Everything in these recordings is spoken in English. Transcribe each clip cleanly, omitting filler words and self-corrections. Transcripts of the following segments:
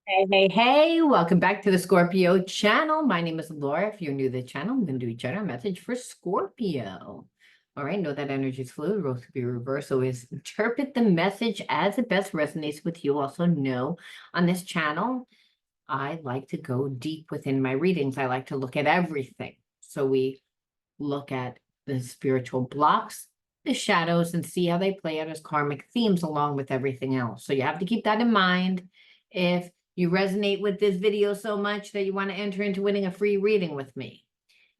Hey, hey, hey, welcome back to the Scorpio channel. My name is Laura. If you're new to the channel, I'm going to do a general message for Scorpio. All right, know that energy is fluid, roles to be reversed. So is interpret the message as it best resonates with you. Also know on this channel, I like to go deep within my readings. I like to look at everything. So we look at the spiritual blocks, the shadows, and see how they play out as karmic themes along with everything else. So you have to keep that in mind. If you resonate with this video so much that you want to enter into winning a free reading with me.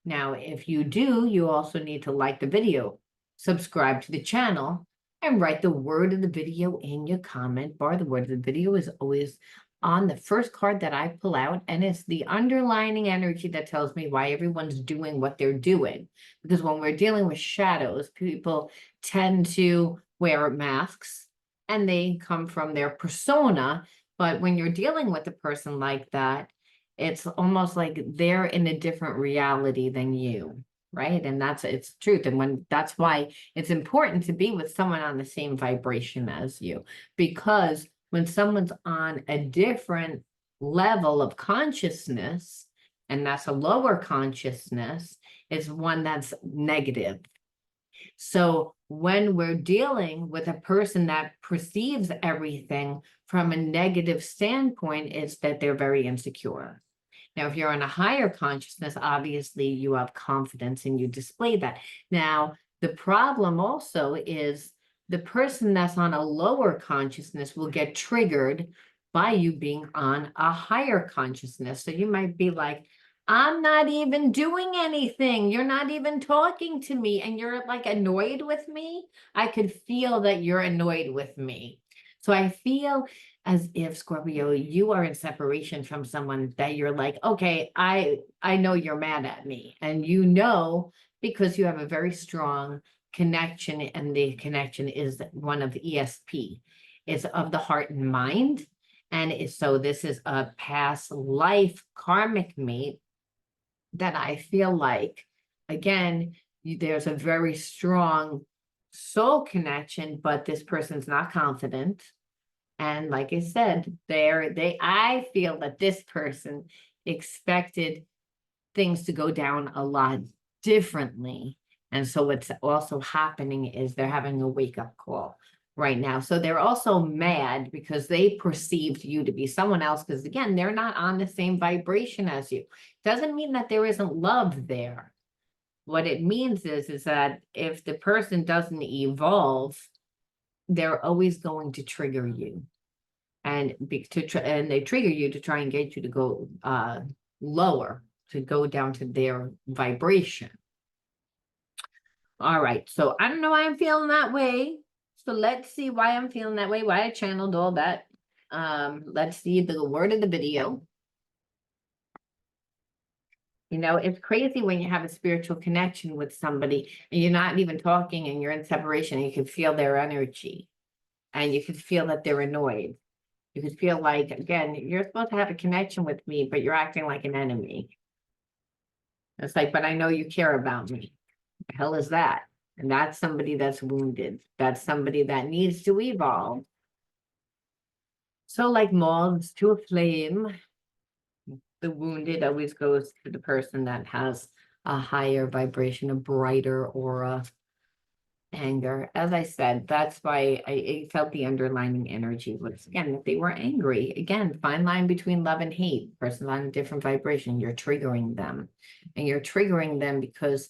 Now, if you do, you also need to like the video, subscribe to the channel, and write the word of the video in your comment bar. The word of the video is always on the first card that I pull out, and it's the underlining energy that tells me why everyone's doing what they're doing. Because when we're dealing with shadows, people tend to wear masks and they come from their persona. But when you're dealing with a person like that, it's almost like they're in a different reality than you, right? And that's it's truth. And when that's why it's important to be with someone on the same vibration as you, because when someone's on a different level of consciousness, and that's a lower consciousness, is one that's negative. So when we're dealing with a person that perceives everything from a negative standpoint, it's that they're very insecure. Now, if you're on a higher consciousness, obviously you have confidence and you display that. Now, the problem also is the person that's on a lower consciousness will get triggered by you being on a higher consciousness. So you might be like, I'm not even doing anything. You're not even talking to me. And you're like annoyed with me. I could feel that you're annoyed with me. So I feel as if, Scorpio, you are in separation from someone that you're like, okay, I know you're mad at me. And you know, because you have a very strong connection, and the connection is one of ESP. It's of the heart and mind. And so this is a past life karmic mate that I feel like, again, there's a very strong soul connection, but this person's not confident. And like I said, I feel that this person expected things to go down a lot differently. And so what's also happening is they're having a wake-up call right now. So they're also mad because they perceived you to be someone else, because again, they're not on the same vibration as you. Doesn't mean that there isn't love there. What it means is that if the person doesn't evolve, they're always going to trigger you. And and they trigger you to try and get you to go lower, to go down to their vibration. All right, so I don't know why I'm feeling that way. So let's see why I'm feeling that way, why I channeled all that. Let's see the word of the video. You know, it's crazy when you have a spiritual connection with somebody and you're not even talking and you're in separation, and you can feel their energy and you can feel that they're annoyed. You could feel like, again, you're supposed to have a connection with me, but you're acting like an enemy. It's like, but I know you care about me. The hell is that? And that's somebody that's wounded. That's somebody that needs to evolve. So like moths to a flame, the wounded always goes to the person that has a higher vibration, a brighter aura. Anger, as I said, that's why I felt the underlying energy was, again, if they were angry, again, fine line between love and hate. Person's on a different vibration, you're triggering them, and you're triggering them because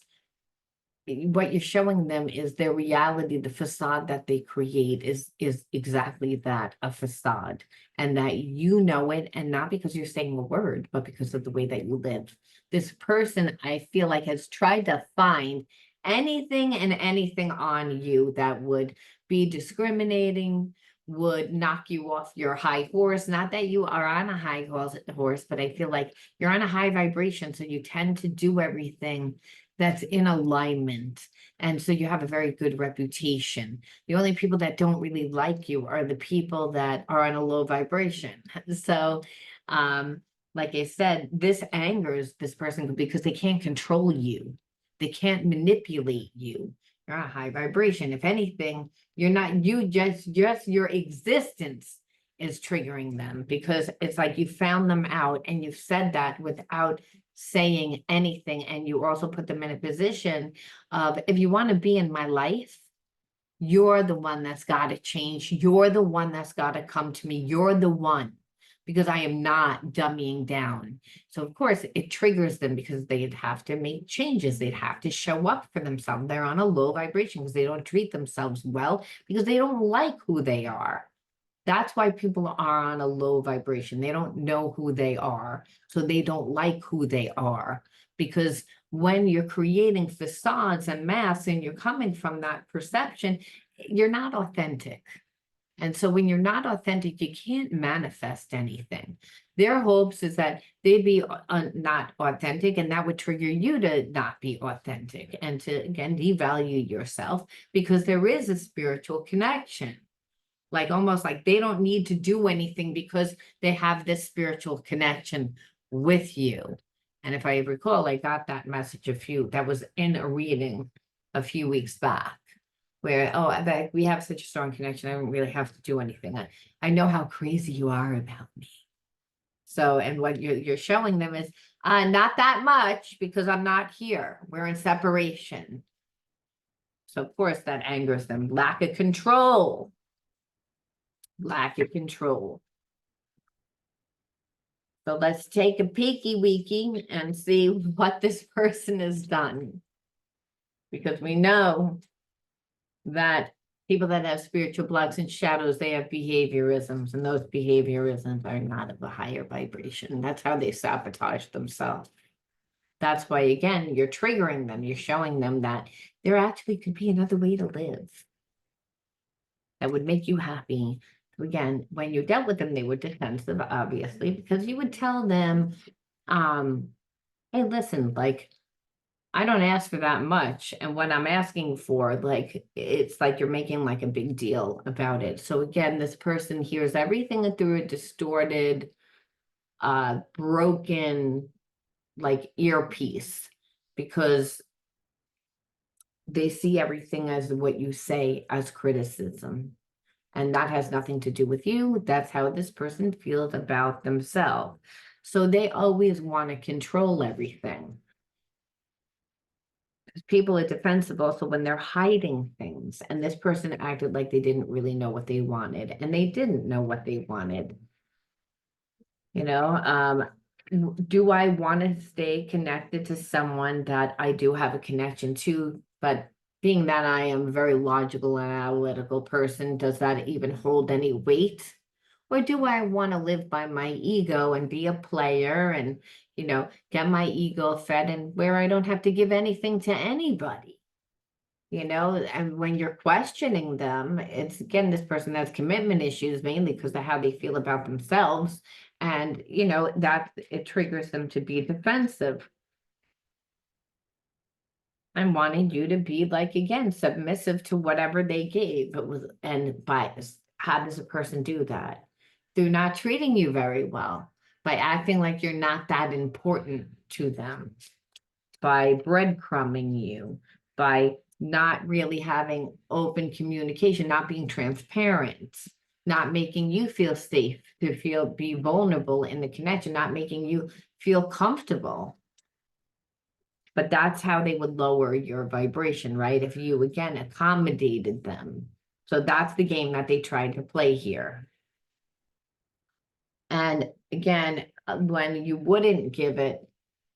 what you're showing them is their reality. The facade that they create is exactly that, a facade, and that you know it, and not because you're saying a word, but because of the way that you live. This person, I feel like, has tried to find anything and anything on you that would be discriminating, would knock you off your high horse. Not that you are on a high horse, but I feel like you're on a high vibration, so you tend to do everything that's in alignment. And so you have a very good reputation. The only people that don't really like you are the people that are on a low vibration. So, like I said, this angers this person because they can't control you. They can't manipulate you. You're on a high vibration. If anything, you're not, you just your existence is triggering them, because it's like you found them out and you've said that without saying anything. And you also put them in a position of, if you want to be in my life, you're the one that's got to change. You're the one that's got to come to me. You're the one, because I am not dummying down. So of course it triggers them, because they'd have to make changes. They'd have to show up for themselves. They're on a low vibration because they don't treat themselves well, because they don't like who they are. That's why people are on a low vibration. They don't know who they are, so they don't like who they are. Because when you're creating facades and masks and you're coming from that perception, you're not authentic. And so when you're not authentic, you can't manifest anything. Their hopes is that they'd be not authentic, and that would trigger you to not be authentic and to, again, devalue yourself, because there is a spiritual connection. Like almost like they don't need to do anything because they have this spiritual connection with you. And if I recall, I got that message that was in a reading a few weeks back, where, oh, we have such a strong connection, I don't really have to do anything. I know how crazy you are about me. So, and what you're showing them is, not that much, because I'm not here. We're in separation. So of course that angers them. Lack of control. Lack of control. So let's take a peeky weeky and see what this person has done. Because we know that people that have spiritual blocks and shadows, they have behaviorisms, and those behaviorisms are not of a higher vibration. That's how they sabotage themselves. That's why, again, you're triggering them. You're showing them that there actually could be another way to live that would make you happy. Again, when you dealt with them, they were defensive, obviously, because you would tell them, hey, listen, like, I don't ask for that much. And what I'm asking for, like, it's like you're making like a big deal about it. So again, this person hears everything through a distorted, broken, like, earpiece, because they see everything as what you say as criticism. And that has nothing to do with you. That's how this person feels about themselves. So they always want to control everything. People are defensive also when they're hiding things. And this person acted like they didn't really know what they wanted. And they didn't know what they wanted. You know, do I want to stay connected to someone that I do have a connection to, but being that I am a very logical and analytical person, does that even hold any weight? Or do I want to live by my ego and be a player and, you know, get my ego fed, and where I don't have to give anything to anybody? You know, and when you're questioning them, it's, again, this person has commitment issues, mainly because of how they feel about themselves. And, you know, that it triggers them to be defensive. And wanting you to be, like, again, submissive to whatever they gave. It was, and by how does a person do that? Through not treating you very well, by acting like you're not that important to them, by breadcrumbing you, by not really having open communication, not being transparent, not making you feel safe to be vulnerable in the connection, not making you feel comfortable. But that's how they would lower your vibration, right? If you, again, accommodated them. So that's the game that they tried to play here. And again, when you wouldn't give it,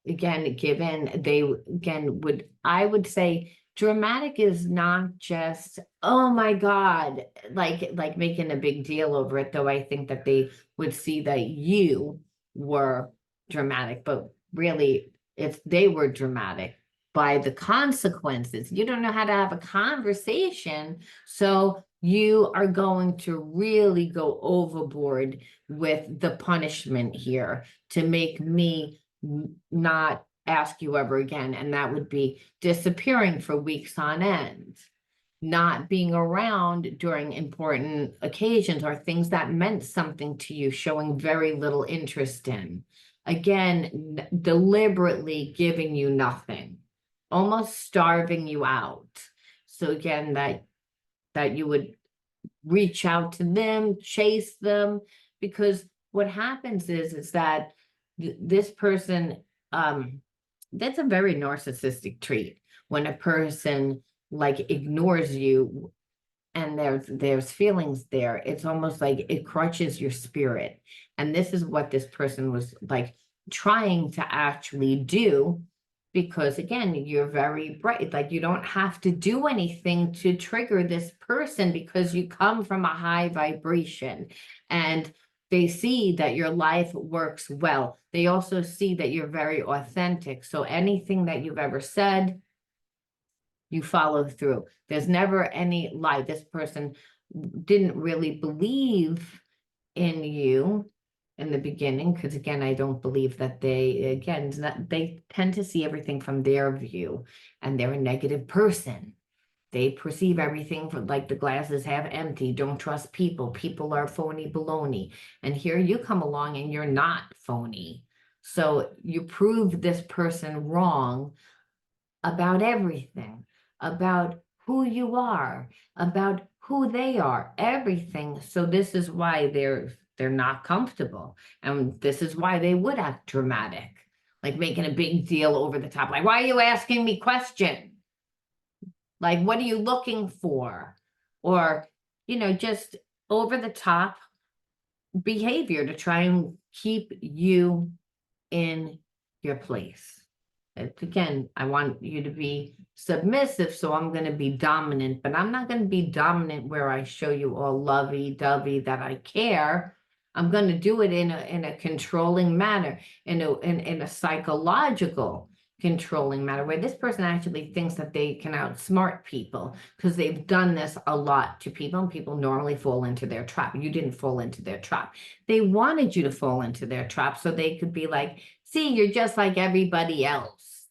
again, give in, they, again, I would say dramatic is not just, oh my God, like making a big deal over it, though I think that they would see that you were dramatic, but really, if they were dramatic by the consequences, you don't know how to have a conversation, so you are going to really go overboard with the punishment here to make me not ask you ever again. And that would be disappearing for weeks on end, not being around during important occasions or things that meant something to you, showing very little interest in. Again, deliberately giving you nothing, almost starving you out. So again, that you would reach out to them, chase them, because what happens is that this person, that's a very narcissistic trait. When a person like ignores you and there's feelings there, it's almost like it crushes your spirit. And this is what this person was like trying to actually do, because again, you're very bright, like you don't have to do anything to trigger this person because you come from a high vibration, and they see that your life works well. They also see that you're very authentic, so anything that you've ever said, you follow through. There's never any lie. This person didn't really believe in you in the beginning, because again, I don't believe that they tend to see everything from their view, and they're a negative person. They perceive everything from like the glass is half empty. Don't trust people. People are phony baloney. And here you come along and you're not phony. So you prove this person wrong about everything, about who you are, about who they are, everything. So this is why they're not comfortable. And this is why they would act dramatic, like making a big deal over the top. Like, why are you asking me questions? Like, what are you looking for? Or, just over the top behavior to try and keep you in your place. Again, I want you to be submissive, so I'm going to be dominant, but I'm not going to be dominant where I show you all lovey-dovey that I care. I'm going to do it in a controlling manner, in a psychological controlling manner, where this person actually thinks that they can outsmart people because they've done this a lot to people, and people normally fall into their trap. You didn't fall into their trap. They wanted you to fall into their trap so they could be like, see, you're just like everybody else.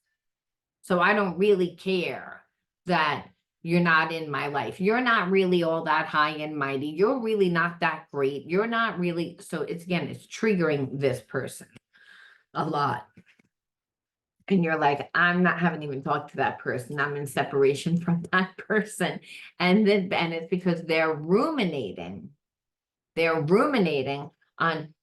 So I don't really care that you're not in my life. You're not really all that high and mighty. You're really not that great. You're not really. So it's triggering this person a lot. And you're like, haven't even talked to that person. I'm in separation from that person. And it's because they're ruminating. They're ruminating on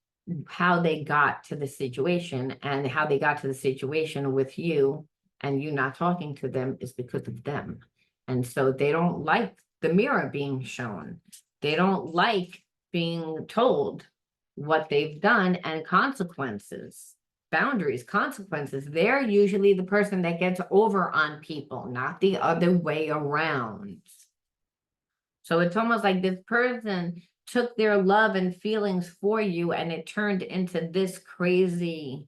how they got to the situation, and how they got to the situation with you and you not talking to them is because of them. And so they don't like the mirror being shown. They don't like being told what they've done and consequences, boundaries, consequences. They're usually the person that gets over on people, not the other way around. So it's almost like this person took their love and feelings for you, and it turned into this crazy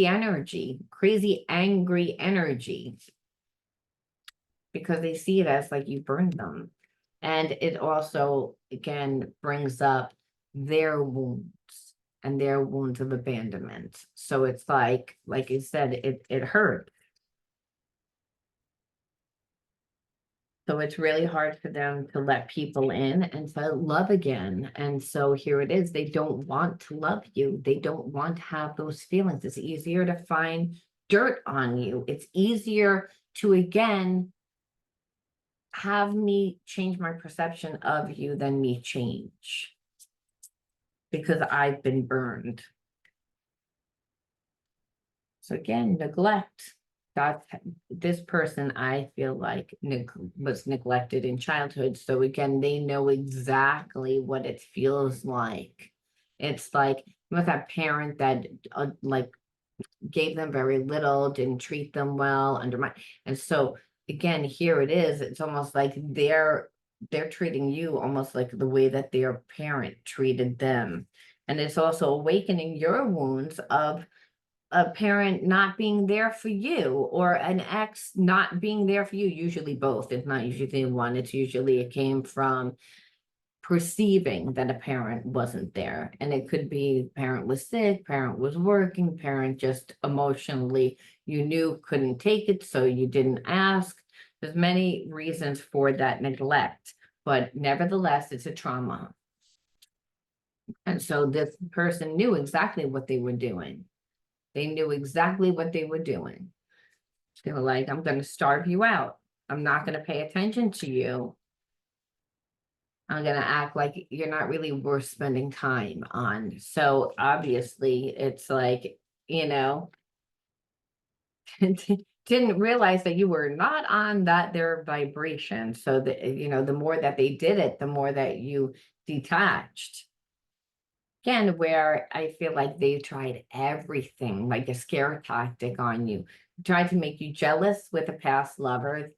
energy, crazy angry energy, because they see it as like you burned them. And it also, again, brings up their wounds and their wounds of abandonment. So it's like you said, it hurt. So it's really hard for them to let people in and to love again. And so here it is. They don't want to love you. They don't want to have those feelings. It's easier to find dirt on you. It's easier to, again, have me change my perception of you than me change, because I've been burned. So again, neglect. This person, I feel like, was neglected in childhood. So again, they know exactly what it feels like. It's like with a parent that like gave them very little, didn't treat them well, undermined. And so again, here it is. It's almost like they're treating you almost like the way that their parent treated them. And it's also awakening your wounds of a parent not being there for you, or an ex not being there for you. Usually both. It's not usually one. It's usually it came from perceiving that a parent wasn't there. And it could be parent was sick, parent was working, parent just emotionally, you knew couldn't take it, so you didn't ask. There's many reasons for that neglect, but nevertheless, it's a trauma. And so this person knew exactly what they were doing. They knew exactly what they were doing. They were like, I'm going to starve you out. I'm not going to pay attention to you. I'm going to act like you're not really worth spending time on. So obviously it's like, you know, didn't realize that you were not on their vibration. So that, you know, the more that they did it, the more that you detached. Again, where I feel like they tried everything, like a scare tactic on you, tried to make you jealous with a past lover,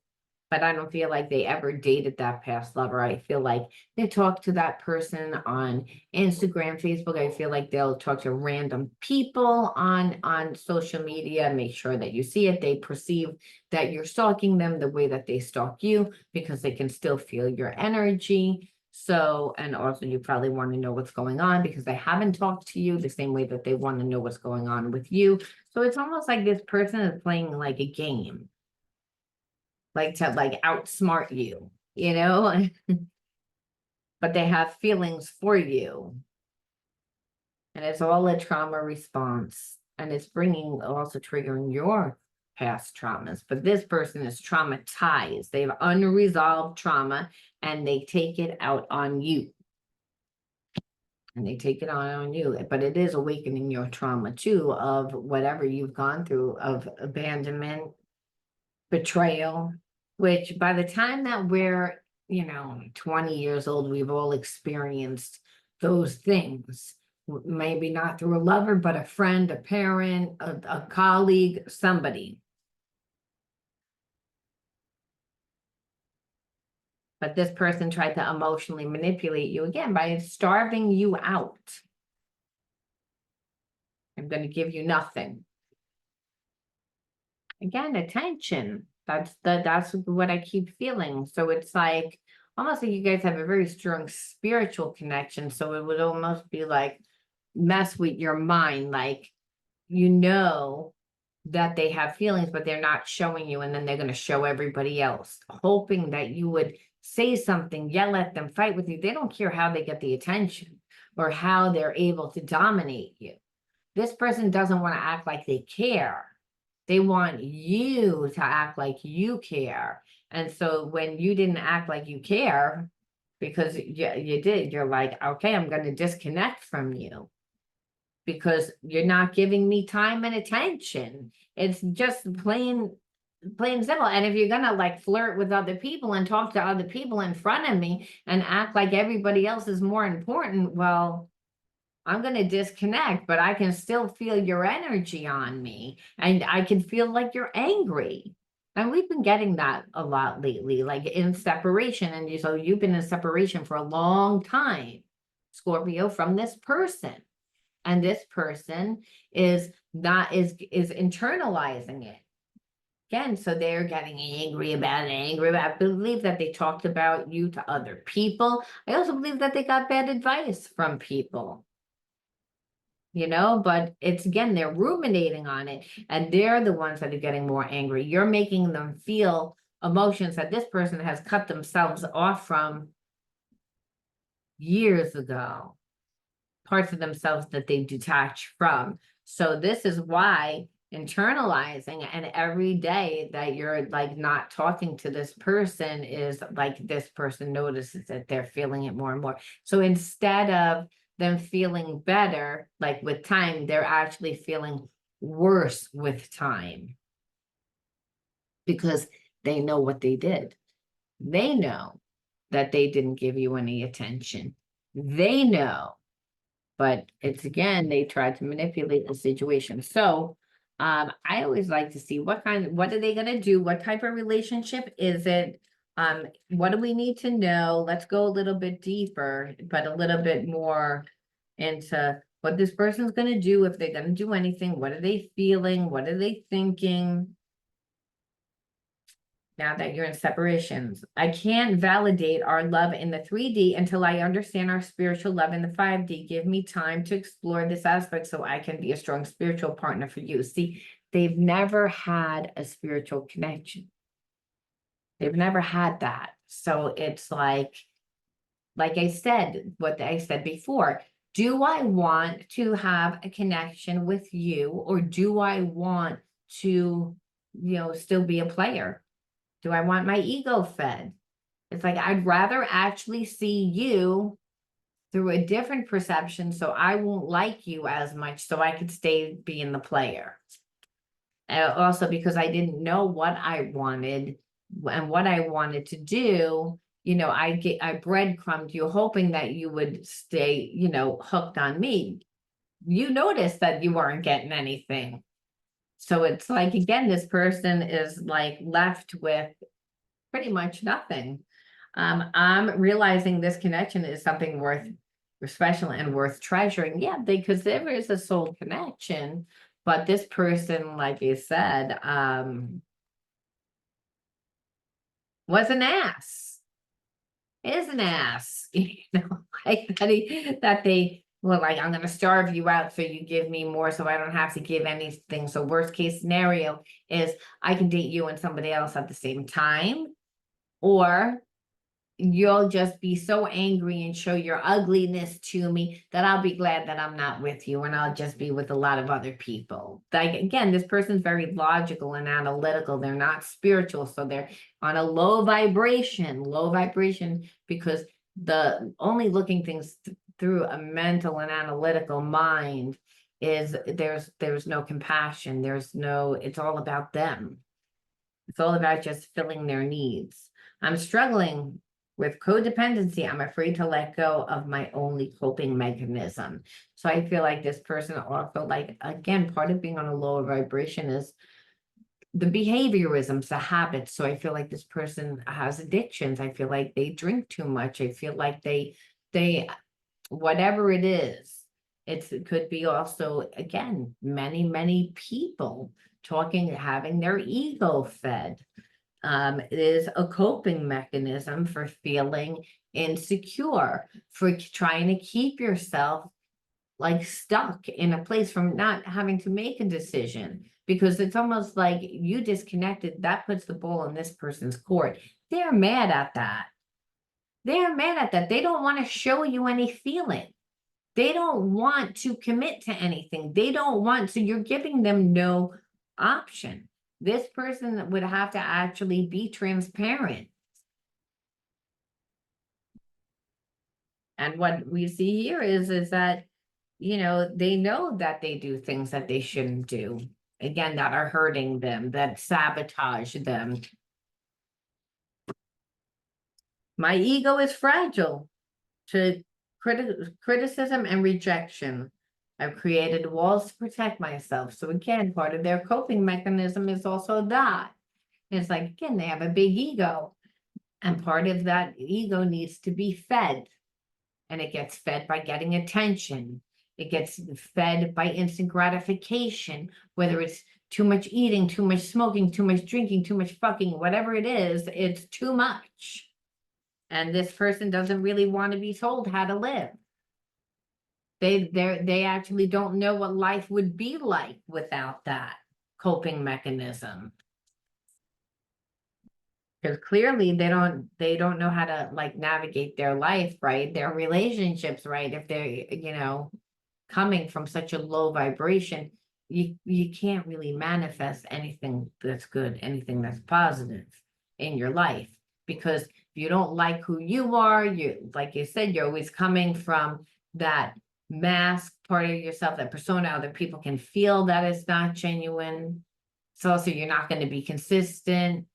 but I don't feel like they ever dated that past lover. I feel like they talk to that person on Instagram, Facebook. I feel like they'll talk to random people on social media, make sure that you see it. They perceive that you're stalking them the way that they stalk you because they can still feel your energy. So, and also you probably want to know what's going on because they haven't talked to you the same way that they want to know what's going on with you. So it's almost like this person is playing like a game, like to like outsmart you, you know, but they have feelings for you. And it's all a trauma response. And it's bringing, also triggering your past traumas. But this person is traumatized. They have unresolved trauma and they take it out on you. And they take it on you. But it is awakening your trauma too of whatever you've gone through of abandonment, betrayal, which by the time that we're, 20 years old, we've all experienced those things. Maybe not through a lover, but a friend, a parent, a colleague, somebody. But this person tried to emotionally manipulate you again by starving you out. I'm going to give you nothing. Again, attention. That's what I keep feeling. So it's like almost like you guys have a very strong spiritual connection. So it would almost be like mess with your mind, like you know that they have feelings, but they're not showing you, and then they're going to show everybody else, hoping that you would say something, yell at them, fight with you. They don't care how they get the attention or how they're able to dominate you. This person doesn't want to act like they care. They want you to act like you care. And so when you didn't act like you care, because you did, you're like, okay, I'm going to disconnect from you because you're not giving me time and attention. It's just plain simple. And if you're gonna like flirt with other people and talk to other people in front of me and act like everybody else is more important, well, I'm going to disconnect, but I can still feel your energy on me and I can feel like you're angry. And we've been getting that a lot lately, like in separation. And so you've been in separation for a long time, Scorpio, from this person. And this person is not is internalizing it. Again, so they're getting angry about it, I believe that they talked about you to other people. I also believe that they got bad advice from people, but it's again, they're ruminating on it and they're the ones that are getting more angry. You're making them feel emotions that this person has cut themselves off from years ago, parts of themselves that they detach from. So this is why internalizing, and every day that you're like not talking to this person is like this person notices that they're feeling it more and more. So instead of them feeling better, like with time, they're actually feeling worse with time because they know what they did. They know that they didn't give you any attention. They know, but it's again, they tried to manipulate the situation. So I always like to see what are they going to do? What type of relationship is it? What do we need to know? Let's go a little bit deeper, but a little bit more into what this person's going to do, if they're going to do anything. What are they feeling? What are they thinking? Now that you're in separations, I can't validate our love in the 3D until I understand our spiritual love in the 5D. Give me time to explore this aspect so I can be a strong spiritual partner for you. See, they've never had a spiritual connection. They've never had that. So it's like I said, what I said before, do I want to have a connection with you, or do I want to, still be a player? Do I want my ego fed? It's like, I'd rather actually see you through a different perception, so I won't like you as much, so I could stay being the player. And also because I didn't know what I wanted and what I wanted to do, I breadcrumbed you hoping that you would stay, hooked on me. You noticed that you weren't getting anything. So it's like, again, this person is like left with pretty much nothing. I'm realizing this connection is something worth special and worth treasuring. Yeah, because there is a soul connection, but this person, like you said, was an ass. Is an ass. Like that they well, like, I'm gonna starve you out so you give me more so I don't have to give anything. So worst case scenario is I can date you and somebody else at the same time, or you'll just be so angry and show your ugliness to me that I'll be glad that I'm not with you and I'll just be with a lot of other people. Like, again, this person's very logical and analytical. They're not spiritual, so they're on a low vibration, because the only looking things through a mental and analytical mind is there's no compassion. It's all about them. It's all about just filling their needs. I'm struggling with codependency. I'm afraid to let go of my only coping mechanism. So I feel like this person also, like, again, part of being on a lower vibration is the behaviorisms, the habits. So I feel like this person has addictions. I feel like they drink too much. I feel like they, whatever it is, it could be also, again, many people talking, having their ego fed. It is a coping mechanism for feeling insecure, for trying to keep yourself like stuck in a place from not having to make a decision, because it's almost like you disconnected. That puts the ball in this person's court. They're mad at that. They're mad at that. They don't want to show you any feeling. They don't want to commit to anything. They don't want, so you're giving them no option. This person would have to actually be transparent. And what we see here is that, they know that they do things that they shouldn't do. Again, that are hurting them, that sabotage them. My ego is fragile to criticism and rejection. I've created walls to protect myself. So again, part of their coping mechanism is also that. It's like, again, they have a big ego, and part of that ego needs to be fed. And it gets fed by getting attention. It gets fed by instant gratification, whether it's too much eating, too much smoking, too much drinking, too much fucking, whatever it is, it's too much. And this person doesn't really want to be told how to live. They actually don't know what life would be like without that coping mechanism. Because clearly they don't know how to like navigate their life, right? Their relationships, right? If they're, coming from such a low vibration, you can't really manifest anything that's good, anything that's positive in your life. Because if you don't like who you are, like you said, you're always coming from that mask part of yourself, that persona. Other people can feel that it's not genuine. So also you're not going to be consistent.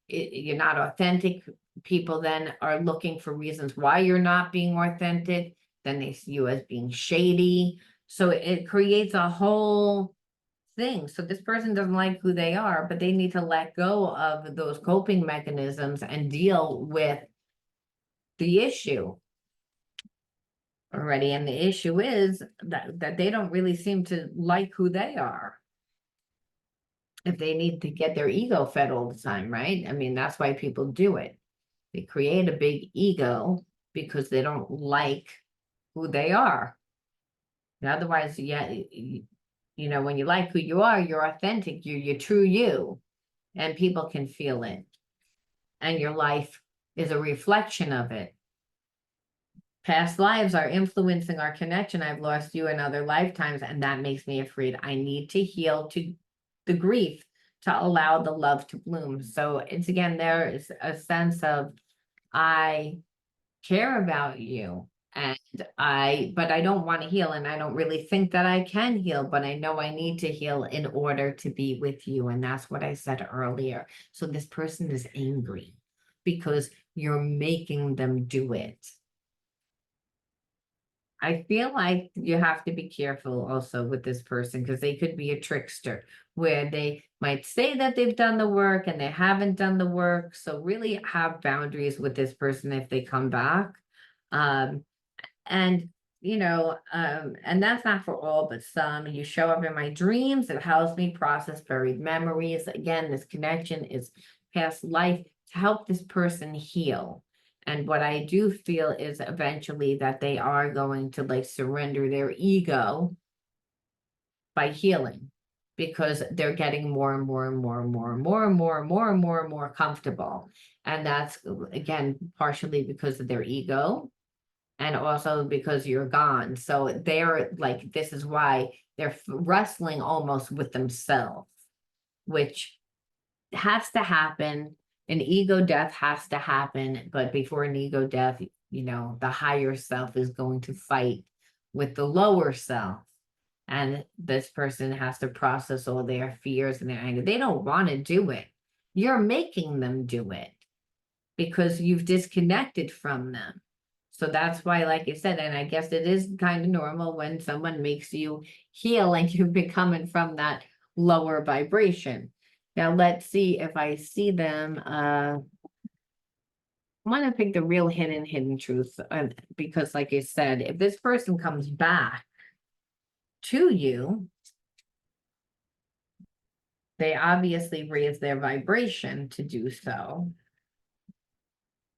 You're not authentic. People then are looking for reasons why you're not being authentic. Then they see you as being shady. So it creates a whole thing. So this person doesn't like who they are, but they need to let go of those coping mechanisms and deal with the issue already. And the issue is that they don't really seem to like who they are. If they need to get their ego fed all the time, right? I mean, that's why people do it. They create a big ego because they don't like who they are. And otherwise, yeah, when you like who you are, you're authentic, you're true you, and people can feel it. And your life is a reflection of it. Past lives are influencing our connection. I've lost you in other lifetimes, and that makes me afraid. I need to heal to the grief to allow the love to bloom. So it's, again, there is a sense of I care about you. But I don't want to heal, and I don't really think that I can heal, but I know I need to heal in order to be with you. And that's what I said earlier. So this person is angry because you're making them do it. I feel like you have to be careful also with this person, because they could be a trickster where they might say that they've done the work and they haven't done the work. So really have boundaries with this person if they come back. Um, and and that's not for all, but some. You show up in my dreams. It helps me process buried memories. Again, this connection is past life to help this person heal. And what I do feel is eventually that they are going to like surrender their ego by healing, because they're getting more and more and more and more and more and more and more and more and more comfortable. And that's again partially because of their ego, and also because you're gone. So they're like, this is why they're wrestling almost with themselves, which has to happen. An ego death has to happen, but before an ego death, the higher self is going to fight with the lower self. And this person has to process all their fears and their anger. They don't want to do it. You're making them do it because you've disconnected from them. So that's why, like you said, and I guess it is kind of normal when someone makes you heal and you've been coming from that lower vibration. Now let's see if I see them. I want to pick the real hidden truth, because like I said, if this person comes back to you, they obviously raise their vibration to do so.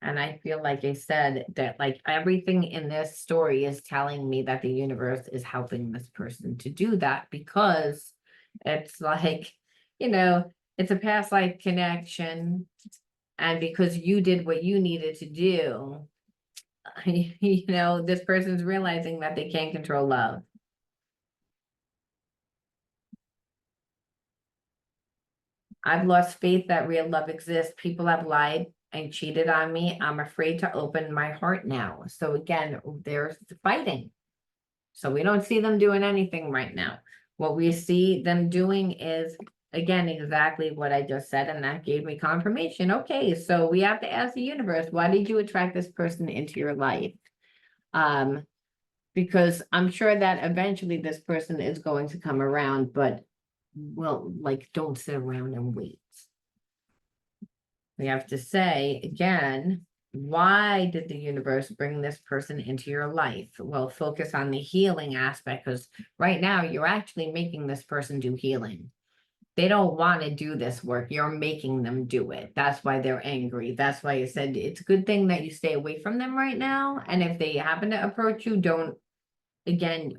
And I feel like I said that like everything in this story is telling me that the universe is helping this person to do that, because it's like, it's a past life connection. And because you did what you needed to do, this person's realizing that they can't control love. I've lost faith that real love exists. People have lied and cheated on me. I'm afraid to open my heart now. So again, there's fighting. So we don't see them doing anything right now. What we see them doing is, again, exactly what I just said, and that gave me confirmation. Okay, so we have to ask the universe, why did you attract this person into your life? Because I'm sure that eventually this person is going to come around, but well, like, don't sit around and wait. We have to say again, why did the universe bring this person into your life? Well, focus on the healing aspect, because right now you're actually making this person do healing. They don't want to do this work. You're making them do it. That's why they're angry. That's why you said it's a good thing that you stay away from them right now. And if they happen to approach you, don't, again,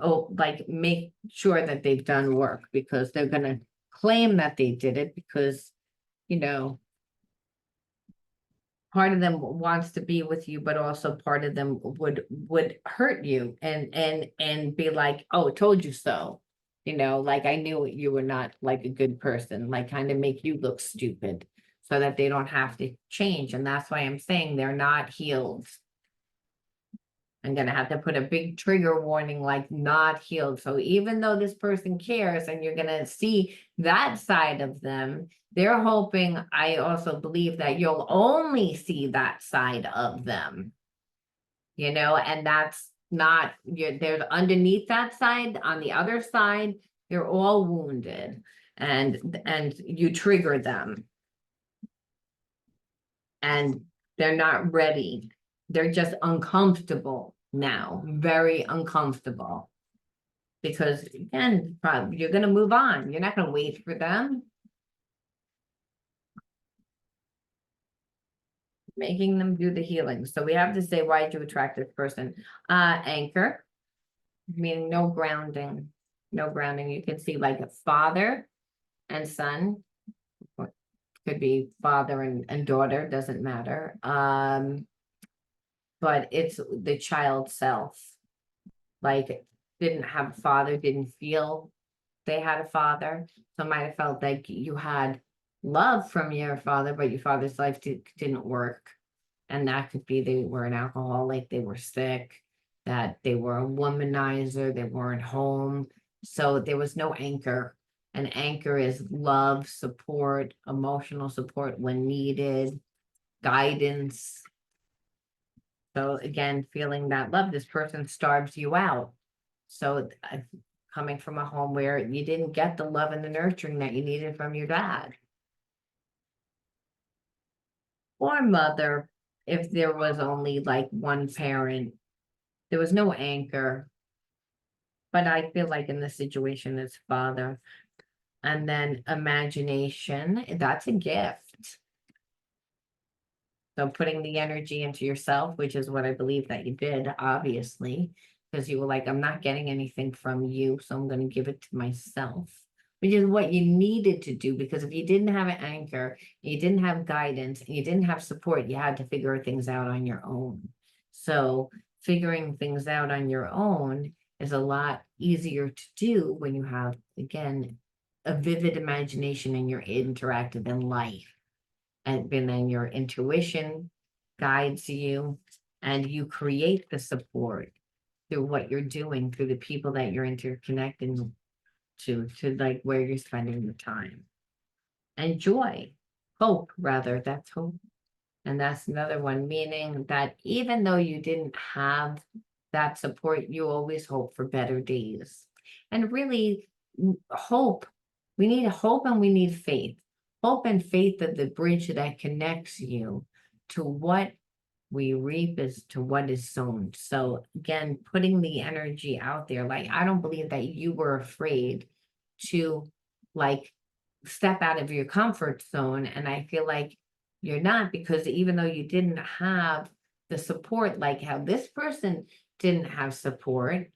make sure that they've done work, because they're going to claim that they did it because, part of them wants to be with you, but also part of them would hurt you and be like, oh, told you so. Like, I knew you were not like a good person, like kind of make you look stupid so that they don't have to change. And that's why I'm saying they're not healed. I'm going to have to put a big trigger warning, like not healed. So even though this person cares and you're going to see that side of them, they're hoping, I also believe, that you'll only see that side of them, and that's not, there's underneath that side, on the other side, they're all wounded, and you trigger them and they're not ready. They're just uncomfortable now, very uncomfortable. Because again, probably you're going to move on. You're not going to wait for them. Making them do the healing. So we have to say, why did you attract this person? Anchor, meaning no grounding. No grounding. You can see like a father and son. Could be father and daughter, doesn't matter. But it's the child self. Like, didn't have a father, didn't feel they had a father. So might have felt like you had love from your father, but your father's life didn't work. And that could be they were an alcoholic, they were sick, that they were a womanizer, they weren't home. So there was no anchor. An anchor is love, support, emotional support when needed, guidance. So again, feeling that love, this person starves you out. So coming from a home where you didn't get the love and the nurturing that you needed from your dad or mother, if there was only like one parent, there was no anchor. But I feel like in this situation, it's father. And then imagination, that's a gift. So putting the energy into yourself, which is what I believe that you did, obviously, because you were like, I'm not getting anything from you, so I'm going to give it to myself, which is what you needed to do. Because if you didn't have an anchor, you didn't have guidance, and you didn't have support, you had to figure things out on your own. So figuring things out on your own is a lot easier to do when you have, again, a vivid imagination and you're interactive in life. And then your intuition guides you and you create the support through what you're doing, through the people that you're interconnecting to like where you're spending your time. And joy, hope, rather, that's hope. And that's another one, meaning that even though you didn't have that support, you always hope for better days. And really, hope, we need hope and we need faith. Hope and faith are the bridge that connects you to what we reap is to what is sown. So again, putting the energy out there, like I don't believe that you were afraid to like step out of your comfort zone. And I feel like you're not, because even though you didn't have the support, like how this person didn't have support,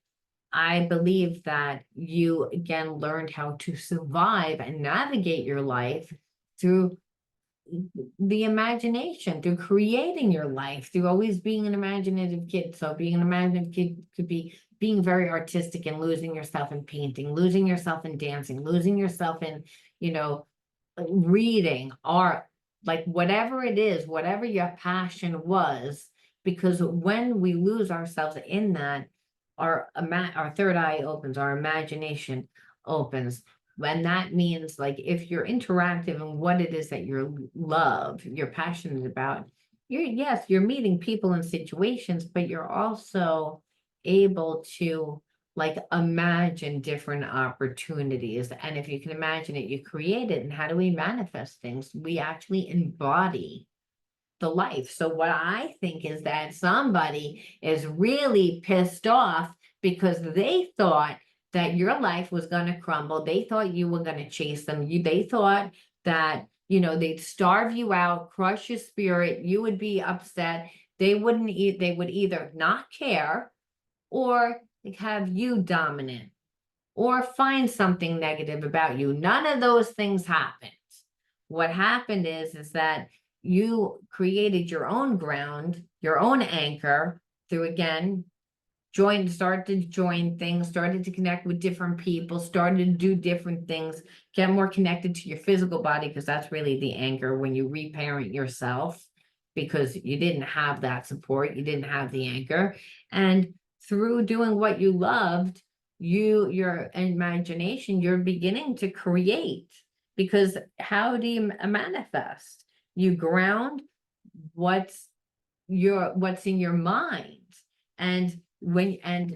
I believe that you again learned how to survive and navigate your life through the imagination, through creating your life, through always being an imaginative kid. So being an imaginative kid could be being very artistic and losing yourself in painting, losing yourself in dancing, losing yourself in, you know, reading, art, like whatever it is, whatever your passion was, because when we lose ourselves in that, our third eye opens, our imagination opens. When that means like if you're interactive in what it is that you love, you're passionate about, you're meeting people in situations, but you're also able to like imagine different opportunities. And if you can imagine it, you create it. And how do we manifest things? We actually embody the life. So what I think is that somebody is really pissed off because they thought that your life was going to crumble. They thought you were going to chase them. They thought that, they'd starve you out, crush your spirit. You would be upset. They wouldn't eat. They would either not care or have you dominant or find something negative about you. None of those things happened. What happened is that you created your own ground, your own anchor through, again, started to join things, started to connect with different people, started to do different things, get more connected to your physical body, because that's really the anchor when you reparent yourself, because you didn't have that support, you didn't have the anchor. And through doing what you loved, your imagination, you're beginning to create. Because how do you manifest? You ground what's in your mind, and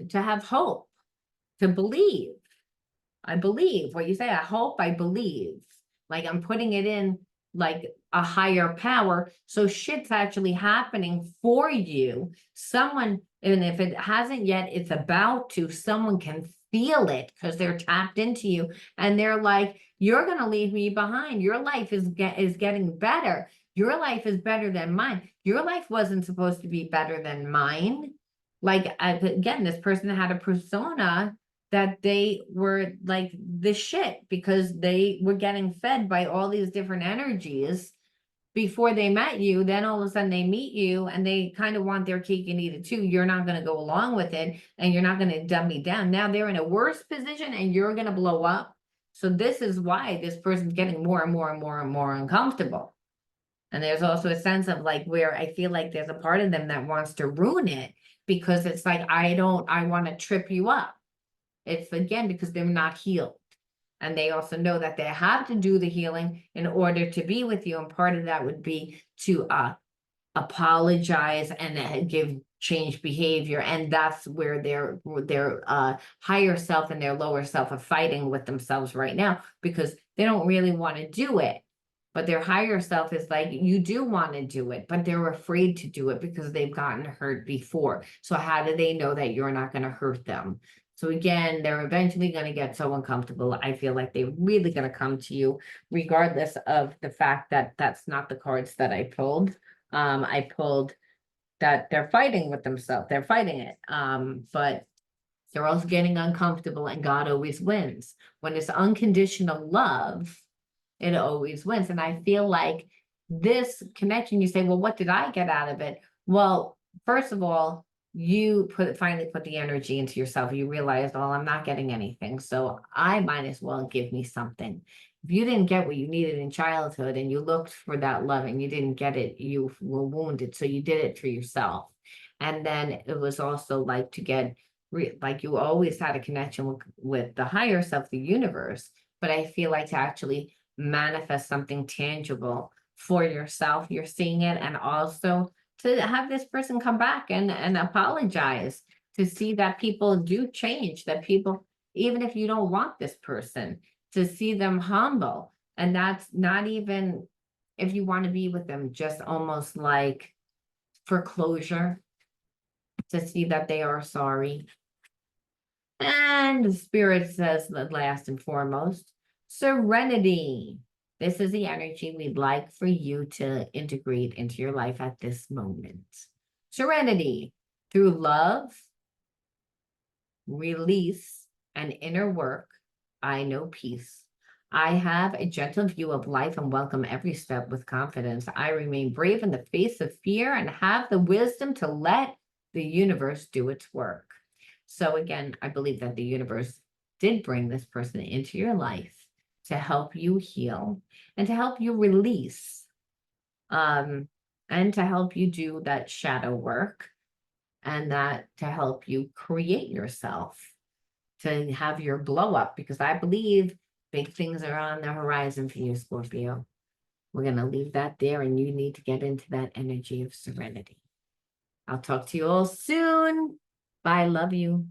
to have hope, to believe. I believe what you say. I hope, I believe. Like I'm putting it in like a higher power. So shit's actually happening for you. Someone, and if it hasn't yet, it's about to. Someone can feel it because they're tapped into you, and they're like, "You're gonna leave me behind. Your life is getting better. Your life is better than mine. Your life wasn't supposed to be better than mine." Like again, this person had a persona that they were like the shit because they were getting fed by all these different energies before they met you. Then all of a sudden they meet you and they kind of want their cake and eat it too. You're not going to go along with it, and you're not going to dumb me down. Now they're in a worse position and you're going to blow up. So this is why this person's getting more and more and more and more uncomfortable. And there's also a sense of like where I feel like there's a part of them that wants to ruin it because it's like, I want to trip you up. It's again because they're not healed. And they also know that they have to do the healing in order to be with you. And part of that would be to apologize and give change behavior. And that's where their higher self and their lower self are fighting with themselves right now because they don't really want to do it. But their higher self is like, you do want to do it, but they're afraid to do it because they've gotten hurt before. So how do they know that you're not going to hurt them? So again, they're eventually going to get so uncomfortable. I feel like they're really going to come to you, regardless of the fact that that's not the cards that I pulled. I pulled that they're fighting with themselves. They're fighting it. But they're also getting uncomfortable, and God always wins. When it's unconditional love, it always wins. And I feel like this connection, you say, well, what did I get out of it? Well, first of all, you finally put the energy into yourself. You realized, oh, I'm not getting anything, so I might as well give me something. If you didn't get what you needed in childhood and you looked for that love and you didn't get it, you were wounded. So you did it for yourself. And then it was also like to get, like you always had a connection with the higher self, the universe. But I feel like to actually manifest something tangible for yourself, you're seeing it, and also to have this person come back and apologize, to see that people do change, that people, even if you don't want this person, to see them humble. And that's not even if you want to be with them, just almost like for closure, to see that they are sorry. And the spirit says that last and foremost, serenity. This is the energy we'd like for you to integrate into your life at this moment. Serenity through love, release, and inner work. I know peace. I have a gentle view of life and welcome every step with confidence. I remain brave in the face of fear and have the wisdom to let the universe do its work. So again, I believe that the universe did bring this person into your life to help you heal and to help you release, and to help you do that shadow work, and that to help you create yourself, to have your blow up, because I believe big things are on the horizon for you, Scorpio. We're going to leave that there, and you need to get into that energy of serenity. I'll talk to you all soon. Bye. Love you.